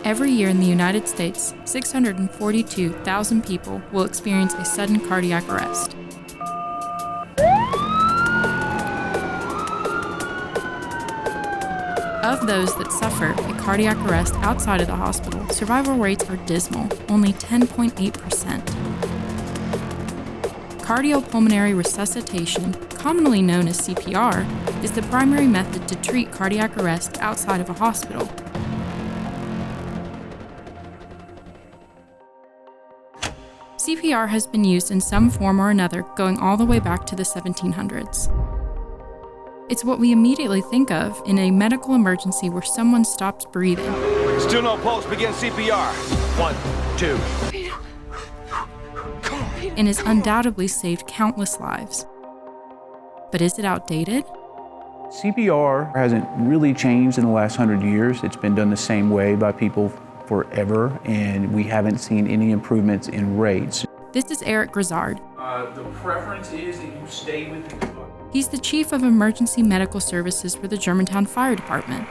Every year in the United States, 642,000 people will experience a sudden cardiac arrest. Of those that suffer a cardiac arrest outside of the hospital, survival rates are dismal, only 10.8%. Cardiopulmonary resuscitation, commonly known as CPR, is the primary method to treat cardiac arrest outside of a hospital. CPR has been used in some form or another going all the way back to the 1700s. It's what we immediately think of in a medical emergency where someone stops breathing. Still no pulse, begin CPR. 1, 2. And has undoubtedly saved countless lives. But is it outdated? CPR hasn't really changed in the last 100 years. It's been done the same way by people forever, and we haven't seen any improvements in rates. This is Eric Grizzard. The preference is that you stay with the... He's the Chief of Emergency Medical Services for the Germantown Fire Department.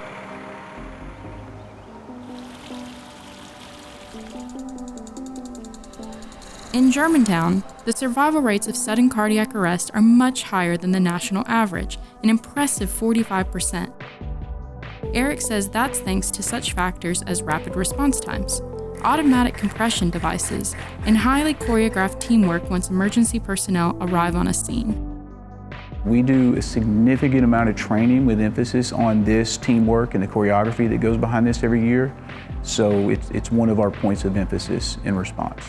In Germantown, the survival rates of sudden cardiac arrest are much higher than the national average, an impressive 45%. Eric says that's thanks to such factors as rapid response times, automatic compression devices, and highly choreographed teamwork once emergency personnel arrive on a scene. We do a significant amount of training with emphasis on this teamwork and the choreography that goes behind this every year, so it's one of our points of emphasis in response.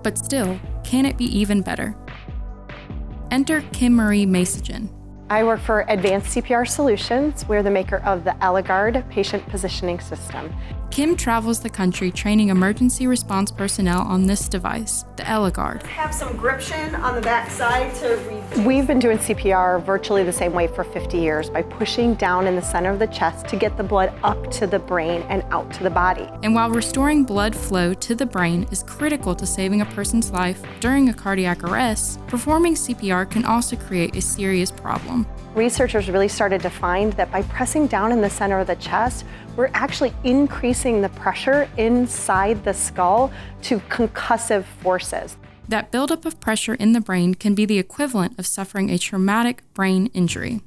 But still, can it be even better? Enter Kim Marie Masajan. I work for Advanced CPR Solutions. We're the maker of the EleGuard patient positioning system. Kim travels the country training emergency response personnel on this device, the EleGuard. Have some gription on the back side to read. We've been doing CPR virtually the same way for 50 years by pushing down in the center of the chest to get the blood up to the brain and out to the body. And while restoring blood flow to the brain is critical to saving a person's life during a cardiac arrest, performing CPR can also create a serious problem. Researchers really started to find that by pressing down in the center of the chest, we're actually increasing the pressure inside the skull to concussive forces. That buildup of pressure in the brain can be the equivalent of suffering a traumatic brain injury,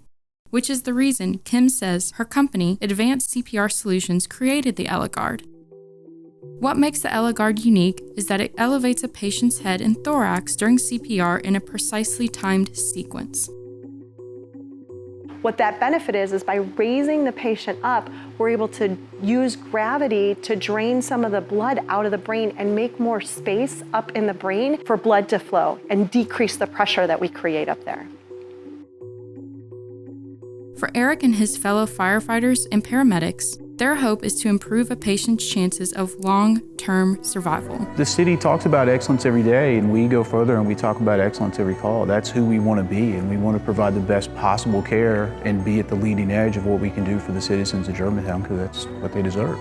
which is the reason Kim says her company, Advanced CPR Solutions, created the EleGuard. What makes the EleGuard unique is that it elevates a patient's head and thorax during CPR in a precisely timed sequence. What that benefit is by raising the patient up, we're able to use gravity to drain some of the blood out of the brain and make more space up in the brain for blood to flow and decrease the pressure that we create up there. For Eric and his fellow firefighters and paramedics, their hope is to improve a patient's chances of long-term survival. The city talks about excellence every day, and we go further and we talk about excellence every call. That's who we want to be, and we want to provide the best possible care and be at the leading edge of what we can do for the citizens of Germantown, because that's what they deserve.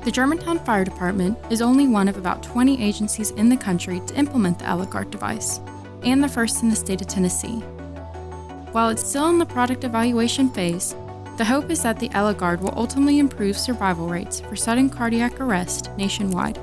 The Germantown Fire Department is only one of about 20 agencies in the country to implement the EleGuard device, and the first in the state of Tennessee. While it's still in the product evaluation phase, the hope is that the EleGuard will ultimately improve survival rates for sudden cardiac arrest nationwide.